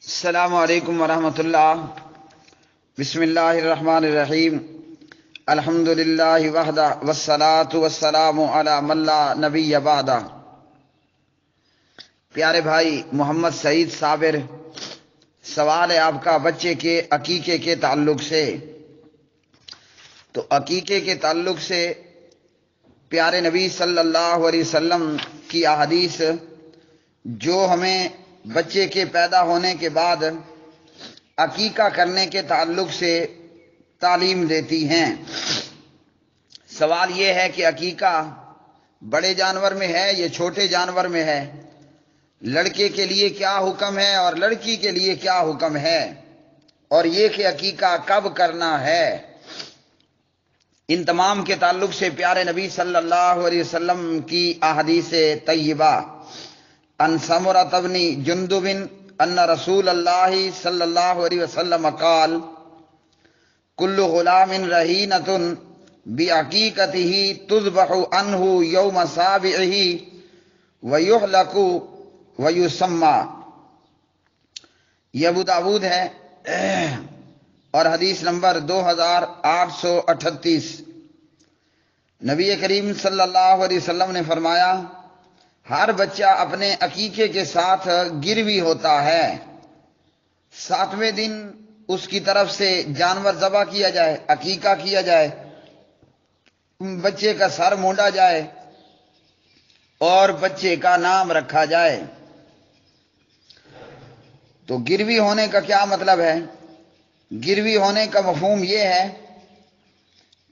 السلام علیکم ورحمۃ اللہ۔ بسم اللہ الرحمن الرحیم۔ الحمد للہ وحدہ والصلاة والسلام علی من لا نبی بعدہ۔ پیارے بھائی محمد سعید صابر، سوال ہے آپ کا بچے کے عقیقے کے تعلق سے۔ تو عقیقے کے تعلق سے پیارے نبی صلی اللہ علیہ وسلم کی احادیث جو ہمیں بچے کے پیدا ہونے کے بعد عقیقہ کرنے کے تعلق سے تعلیم دیتی ہیں۔ سوال یہ ہے کہ عقیقہ بڑے جانور میں ہے یا چھوٹے جانور میں ہے، لڑکے کے لیے کیا حکم ہے اور لڑکی کے لیے کیا حکم ہے، اور یہ کہ عقیقہ کب کرنا ہے۔ ان تمام کے تعلق سے پیارے نبی صلی اللہ علیہ وسلم کی احادیث طیبہ ان سمرۃ بن جندب ان رسول اللہ صلی اللہ علیہ وسلم قال کل غلام رہینۃ بعقیقتہ تذبح عنہ یوم سابعہ ویحلق ویسمى۔ یہ ابو داؤد ہے اور حدیث نمبر 2838۔ نبی کریم صلی اللہ علیہ وسلم نے فرمایا، ہر بچہ اپنے عقیقے کے ساتھ گروی ہوتا ہے۔ 7ویں دن اس کی طرف سے جانور ذبح کیا جائے، عقیقہ کیا جائے، بچے کا سر مونڈا جائے اور بچے کا نام رکھا جائے۔ تو گروی ہونے کا کیا مطلب ہے؟ گروی ہونے کا مفہوم یہ ہے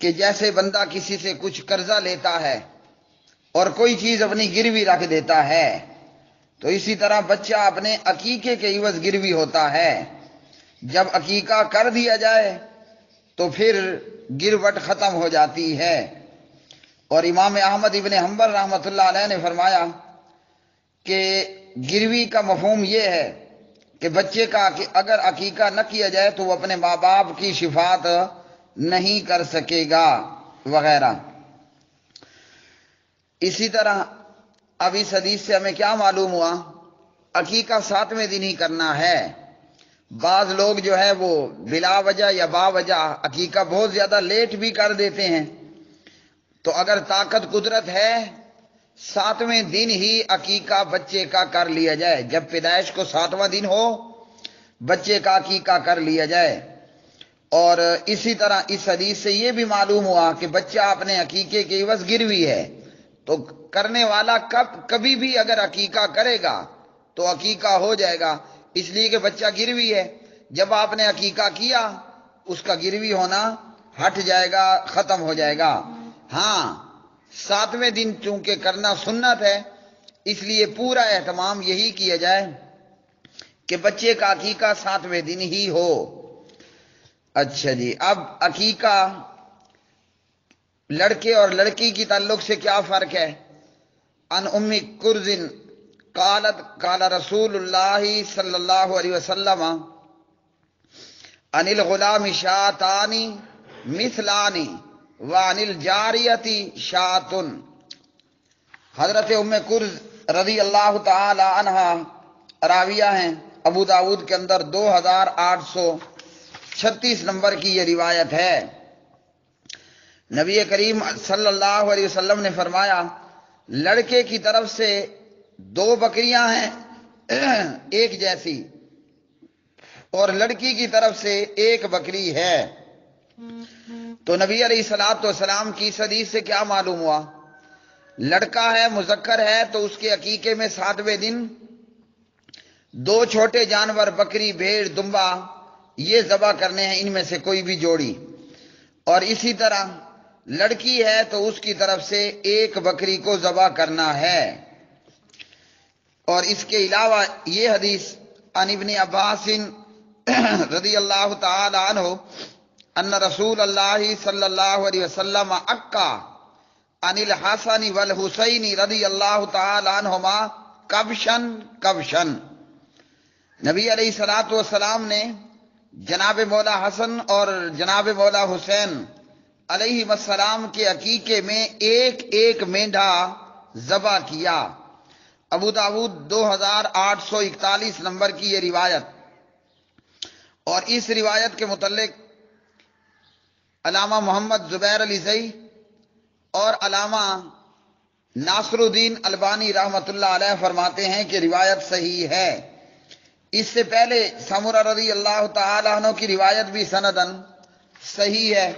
کہ جیسے بندہ کسی سے کچھ قرضہ لیتا ہے اور کوئی چیز اپنی گروی رکھ دیتا ہے، تو اسی طرح بچہ اپنے عقیقے کے عوض گروی ہوتا ہے۔ جب عقیقہ کر دیا جائے تو پھر گروٹ ختم ہو جاتی ہے۔ اور امام احمد ابن حنبل رحمۃ اللہ علیہ نے فرمایا کہ گروی کا مفہوم یہ ہے کہ بچے کا اگر عقیقہ نہ کیا جائے تو وہ اپنے ماں باپ کی شفاعت نہیں کر سکے گا وغیرہ۔ اسی طرح اب اس حدیث سے ہمیں کیا معلوم ہوا؟ عقیقہ 7ویں دن ہی کرنا ہے۔ بعض لوگ جو ہے وہ بلا وجہ یا با وجہ عقیقہ بہت زیادہ لیٹ بھی کر دیتے ہیں۔ تو اگر طاقت قدرت ہے 7ویں دن ہی عقیقہ بچے کا کر لیا جائے، جب پیدائش کو 7واں دن ہو بچے کا عقیقہ کر لیا جائے۔ اور اسی طرح اس حدیث سے یہ بھی معلوم ہوا کہ بچہ اپنے عقیقے کے عوض گروی ہے، تو کرنے والا کبھی بھی اگر عقیقہ کرے گا تو عقیقہ ہو جائے گا، اس لیے کہ بچہ گروی ہے۔ جب آپ نے عقیقہ کیا اس کا گروی ہونا ہٹ جائے گا، ختم ہو جائے گا۔ ہاں 7ویں دن چونکہ کرنا سنت ہے، اس لیے پورا اہتمام یہی کیا جائے کہ بچے کا عقیقہ 7ویں دن ہی ہو۔ اچھا جی، اب عقیقہ لڑکے اور لڑکی کی تعلق سے کیا فرق ہے؟ ان ام کرز قالت قال رسول اللہ صلی اللہ علیہ وسلم ان الغلام شاتان مثلان وعن الجاریۃ شاۃ۔ حضرت ام کرز رضی اللہ تعالی عنہا راویہ ہیں، ابو داؤد کے اندر 2836 نمبر کی یہ روایت ہے۔ نبی کریم صلی اللہ علیہ وسلم نے فرمایا، لڑکے کی طرف سے 2 بکریاں ہیں ایک جیسی، اور لڑکی کی طرف سے 1 بکری ہے۔ تو نبی علیہ الصلوۃ والسلام کی اس حدیث سے کیا معلوم ہوا؟ لڑکا ہے، مذکر ہے، تو اس کے عقیقے میں 7ویں دن 2 چھوٹے جانور، بکری، بھیڑ، دمبا، یہ ذبح کرنے ہیں، ان میں سے کوئی بھی جوڑی۔ اور اسی طرح لڑکی ہے تو اس کی طرف سے 1 بکری کو ذبح کرنا ہے۔ اور اس کے علاوہ یہ حدیث عن ابن عباس رضی اللہ تعالی عنہ ان رسول اللہ صلی اللہ علیہ وسلم عقا عن الحسن والحسین رضی اللہ تعالی عنہما کبشن۔ نبی علیہ الصلوۃ والسلام نے جناب مولا حسن اور جناب مولا حسین علیہ السلام کے عقیقے میں ایک مینڈھا ذبح کیا۔ ابو داؤد 2841 نمبر کی یہ روایت۔ اور اس روایت کے متعلق علامہ محمد زبیر علی زئی اور علامہ ناصر الدین البانی رحمۃ اللہ علیہ فرماتے ہیں کہ روایت صحیح ہے۔ اس سے پہلے سمرہ رضی اللہ تعالی عنہ کی روایت بھی سندن صحیح ہے،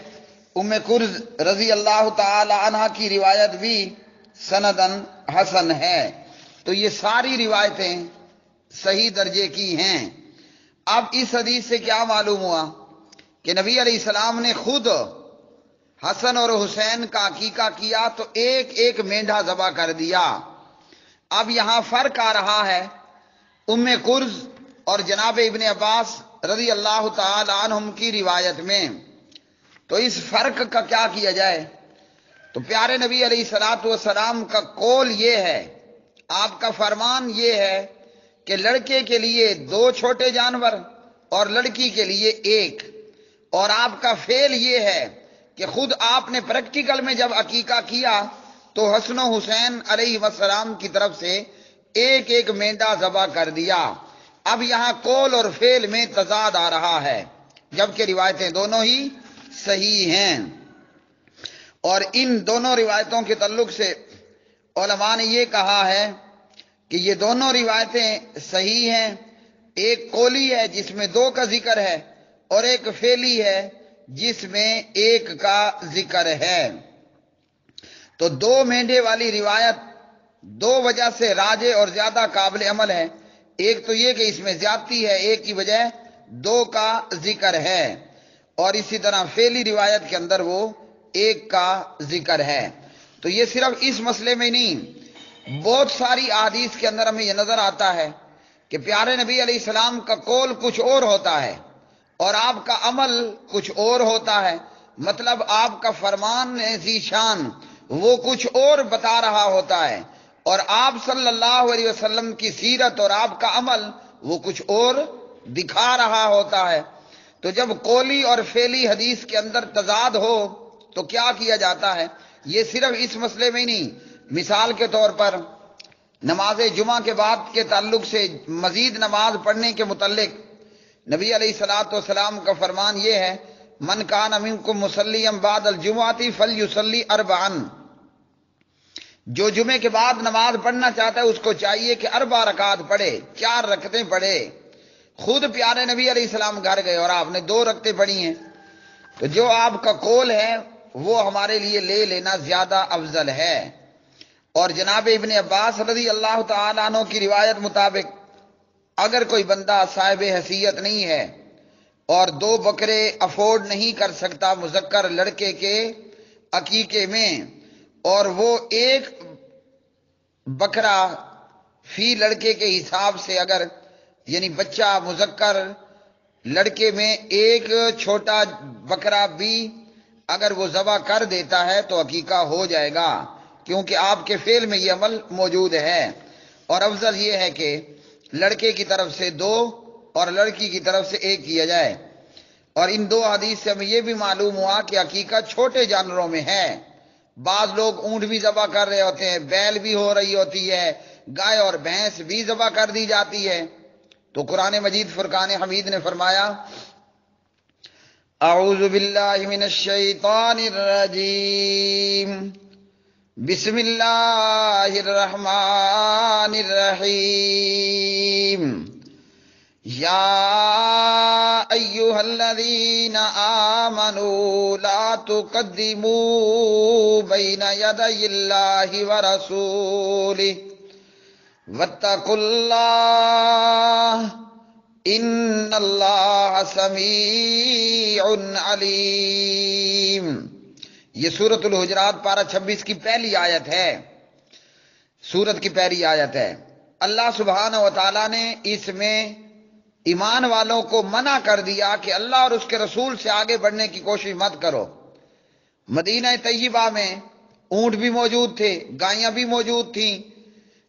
ام کرز رضی اللہ تعالی عنہ کی روایت بھی سندن حسن ہے۔ تو یہ ساری روایتیں صحیح درجے کی ہیں۔ اب اس حدیث سے کیا معلوم ہوا کہ نبی علیہ السلام نے خود حسن اور حسین کا عقیقہ کیا تو ایک ایک مینڈھا ذبح کر دیا۔ اب یہاں فرق آ رہا ہے ام کرز اور جناب ابن عباس رضی اللہ تعالی عنہم کی روایت میں۔ تو اس فرق کا کیا کیا جائے؟ تو پیارے نبی علیہ الصلوۃ والسلام کا قول یہ ہے، آپ کا فرمان یہ ہے کہ لڑکے کے لیے 2 چھوٹے جانور اور لڑکی کے لیے 1، اور آپ کا فعل یہ ہے کہ خود آپ نے پریکٹیکل میں جب عقیقہ کیا تو حسن و حسین علیہ السلام کی طرف سے ایک ایک مینڈا ذبح کر دیا۔ اب یہاں قول اور فعل میں تضاد آ رہا ہے، جبکہ روایتیں دونوں ہی صحیح ہیں۔ اور ان دونوں روایتوں کے تعلق سے علماء نے یہ کہا ہے کہ یہ دونوں روایتیں صحیح ہیں۔ ایک قولی ہے جس میں 2 کا ذکر ہے، اور ایک فعلی ہے جس میں 1 کا ذکر ہے۔ تو 2 مینڈے والی روایت 2 وجہ سے راجح اور زیادہ قابل عمل ہے۔ ایک تو یہ کہ اس میں زیادتی ہے، 1 کی بجائے 2 کا ذکر ہے، اور اسی طرح فعلی روایت کے اندر وہ 1 کا ذکر ہے۔ تو یہ صرف اس مسئلے میں نہیں، بہت ساری احادیث کے اندر ہمیں یہ نظر آتا ہے کہ پیارے نبی علیہ السلام کا قول کچھ اور ہوتا ہے اور آپ کا عمل کچھ اور ہوتا ہے۔ مطلب آپ کا فرمان ذی شان وہ کچھ اور بتا رہا ہوتا ہے، اور آپ صلی اللہ علیہ وسلم کی سیرت اور آپ کا عمل وہ کچھ اور دکھا رہا ہوتا ہے۔ تو جب قولی اور فعلی حدیث کے اندر تضاد ہو تو کیا کیا جاتا ہے؟ یہ صرف اس مسئلے میں ہی نہیں، مثال کے طور پر نماز جمعہ کے بعد کے تعلق سے مزید نماز پڑھنے کے متعلق نبی علیہ الصلوۃ والسلام کا فرمان یہ ہے، من کان منکم مصلیا بعد الجمعۃ فلیصلی 4، جو جمعے کے بعد نماز پڑھنا چاہتا ہے اس کو چاہیے کہ 4 رکعت پڑھے، 4 رکعتیں پڑھے۔ خود پیارے نبی علیہ السلام گھر گئے اور آپ نے 2 رکعتیں پڑھی ہیں۔ تو جو آپ کا قول ہے وہ ہمارے لیے لے لینا زیادہ افضل ہے۔ اور جناب ابن عباس رضی اللہ تعالیٰ عنہ کی روایت مطابق اگر کوئی بندہ صاحب حیثیت نہیں ہے اور 2 بکرے افورڈ نہیں کر سکتا مذکر لڑکے کے عقیقے میں، اور وہ 1 بکرا فی لڑکے کے حساب سے اگر یعنی بچہ مذکر لڑکے میں 1 چھوٹا بکرا بھی اگر وہ ذبح کر دیتا ہے تو عقیقہ ہو جائے گا، کیونکہ آپ کے فعل میں یہ عمل موجود ہے۔ اور افضل یہ ہے کہ لڑکے کی طرف سے 2 اور لڑکی کی طرف سے 1 کیا جائے۔ اور ان 2 حدیث سے ہمیں یہ بھی معلوم ہوا کہ عقیقہ چھوٹے جانوروں میں ہے۔ بعض لوگ اونٹ بھی ذبح کر رہے ہوتے ہیں، بیل بھی ہو رہی ہوتی ہے، گائے اور بھینس بھی ذبح کر دی جاتی ہے۔ تو قرآن مجید فرقان حمید نے فرمایا، اعوذ باللہ من الشیطان الرجیم، بسم اللہ الرحمن الرحیم، یا ایہا الذین آمنوا لا تقدموا بین یدی اللہ ورسولہ واتقوا اللہ ان اللہ سمیع علیم۔ یہ سورۃ الحجرات پارہ 26 کی پہلی آیت ہے، سورت کی پہلی آیت ہے۔ اللہ سبحانہ و تعالیٰ نے اس میں ایمان والوں کو منع کر دیا کہ اللہ اور اس کے رسول سے آگے بڑھنے کی کوشش مت کرو۔ مدینہ طیبہ میں اونٹ بھی موجود تھے، گائیاں بھی موجود تھیں۔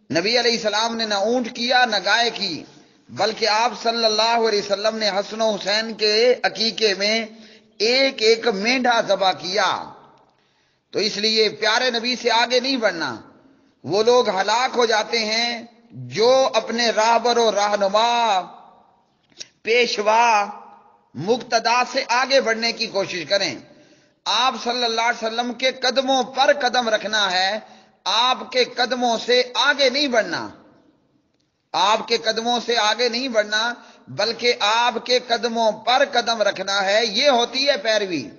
نبی علیہ السلام نے نہ اونٹ کیا نہ گائے کی، بلکہ آپ صلی اللہ علیہ وسلم نے حسن و حسین کے عقیقے میں 1 ایک مینڈھا ذبح کیا۔ تو اس لیے پیارے نبی سے آگے نہیں بڑھنا۔ وہ لوگ ہلاک ہو جاتے ہیں جو اپنے راہبر و رہنما، پیشوا مقتدا سے آگے بڑھنے کی کوشش کریں. آپ صلی اللہ علیہ وسلم کے قدموں پر قدم رکھنا ہے، آپ کے قدموں سے آگے نہیں بڑھنا. آپ کے قدموں سے آگے نہیں بڑھنا بلکہ آپ کے قدموں پر قدم رکھنا ہے. یہ ہوتی ہے پیروی.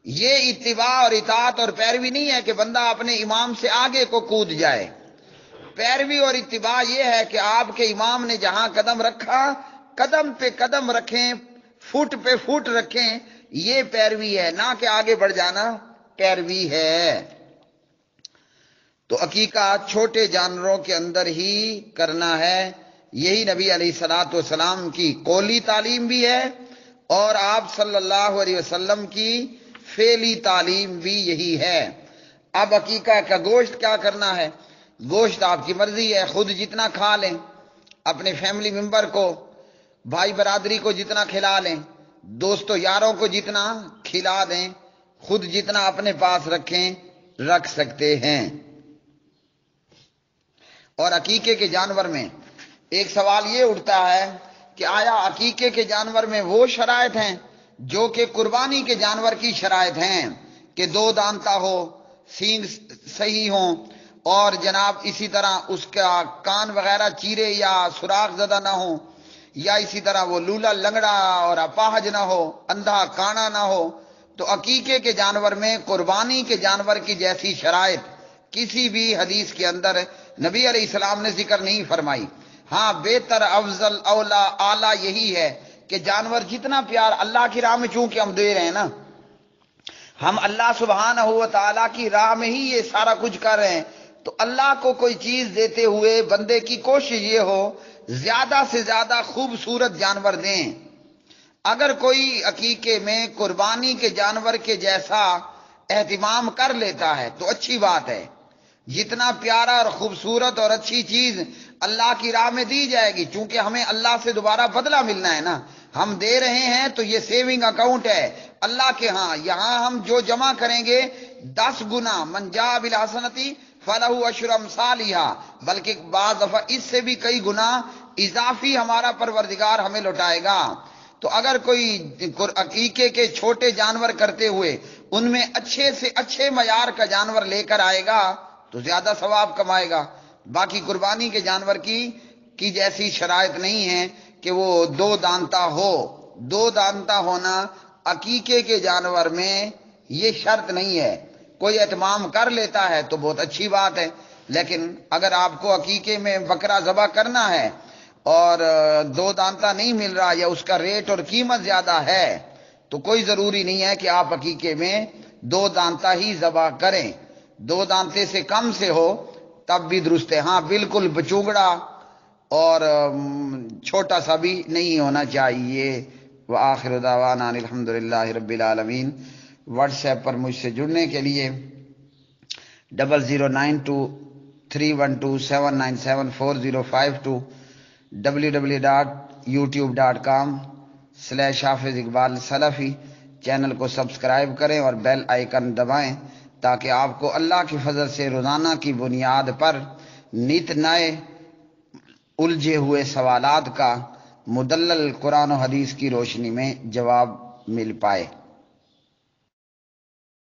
یہ اتباع اور اطاعت اور پیروی نہیں ہے کہ بندہ اپنے امام سے آگے کو کود جائے. پیروی اور اتباع یہ ہے کہ آپ کے امام نے جہاں قدم رکھا قدم پہ قدم رکھیں، فٹ پہ فٹ رکھیں. یہ پیروی ہے، نہ کہ آگے بڑھ جانا پیروی ہے. تو عقیقہ چھوٹے جانوروں کے اندر ہی کرنا ہے. یہی نبی علیہ الصلوۃ والسلام کی قولی تعلیم بھی ہے اور آپ صلی اللہ علیہ وسلم کی فعلی تعلیم بھی یہی ہے. اب عقیقہ کا گوشت کیا کرنا ہے؟ گوشت آپ کی مرضی ہے، خود جتنا کھا لیں، اپنے فیملی ممبر کو، بھائی برادری کو جتنا کھلا لیں، دوستوں یاروں کو جتنا کھلا دیں، خود جتنا اپنے پاس رکھیں، رکھ سکتے ہیں. اور عقیقے کے جانور میں ایک سوال یہ اٹھتا ہے کہ آیا عقیقے کے جانور میں وہ شرائط ہیں جو کہ قربانی کے جانور کی شرائط ہیں کہ دو دانتا ہو، سینگ صحیح ہوں، اور جناب اسی طرح اس کا کان وغیرہ چیرے یا سوراخ زدہ نہ ہو، یا اسی طرح وہ لولا لنگڑا اور اپاہج نہ ہو، اندھا کانا نہ ہو. تو عقیقے کے جانور میں قربانی کے جانور کی جیسی شرائط کسی بھی حدیث کے اندر نبی علیہ السلام نے ذکر نہیں فرمائی. ہاں بہتر افضل اولا اعلیٰ یہی ہے کہ جانور جتنا پیار اللہ کی راہ میں، چونکہ ہم دے رہے ہیں نا، ہم اللہ سبحانہ و تعالیٰ کی راہ میں ہی یہ سارا کچھ کر رہے ہیں، تو اللہ کو کوئی چیز دیتے ہوئے بندے کی کوشش یہ ہو زیادہ سے زیادہ خوبصورت جانور دیں. اگر کوئی عقیقے میں قربانی کے جانور کے جیسا اہتمام کر لیتا ہے تو اچھی بات ہے. جتنا پیارا اور خوبصورت اور اچھی چیز اللہ کی راہ میں دی جائے گی، چونکہ ہمیں اللہ سے دوبارہ بدلہ ملنا ہے نا، ہم دے رہے ہیں تو یہ سیونگ اکاؤنٹ ہے اللہ کے ہاں. یہاں ہم جو جمع کریں گے 10 گنا، من جاء بالحسنۃ فلہ عشر امثالھا، بلکہ بعض دفعہ اس سے بھی کئی گنا اضافی ہمارا پروردگار ہمیں لوٹائے گا. تو اگر کوئی عقیقے کے چھوٹے جانور کرتے ہوئے ان میں اچھے سے اچھے معیار کا جانور لے کر آئے گا تو زیادہ ثواب کمائے گا. باقی قربانی کے جانور کی جیسی شرائط نہیں ہے کہ وہ دو دانتا ہو. دو دانتا ہونا عقیقے کے جانور میں یہ شرط نہیں ہے. کوئی اہتمام کر لیتا ہے تو بہت اچھی بات ہے، لیکن اگر آپ کو عقیقے میں بکرا ذبح کرنا ہے اور دو دانتا نہیں مل رہا یا اس کا ریٹ اور قیمت زیادہ ہے تو کوئی ضروری نہیں ہے کہ آپ عقیقے میں دو دانتا ہی ذبح کریں. دو دانتے سے کم سے ہو تب بھی درست ہے. ہاں بالکل بچوگڑا اور چھوٹا سا بھی نہیں ہونا چاہیے. وآخر دعوانا الحمدللہ رب العالمین. واٹس ایپ پر مجھ سے جڑنے کے لیے 00923127974052 www.youtube.com/حافظ اقبال سلفی چینل کو سبسکرائب کریں اور بیل آئیکن دبائیں تاکہ آپ کو اللہ کی فضل سے روزانہ کی بنیاد پر نت نئے الجھے ہوئے سوالات کا مدلل قرآن و حدیث کی روشنی میں جواب مل پائے.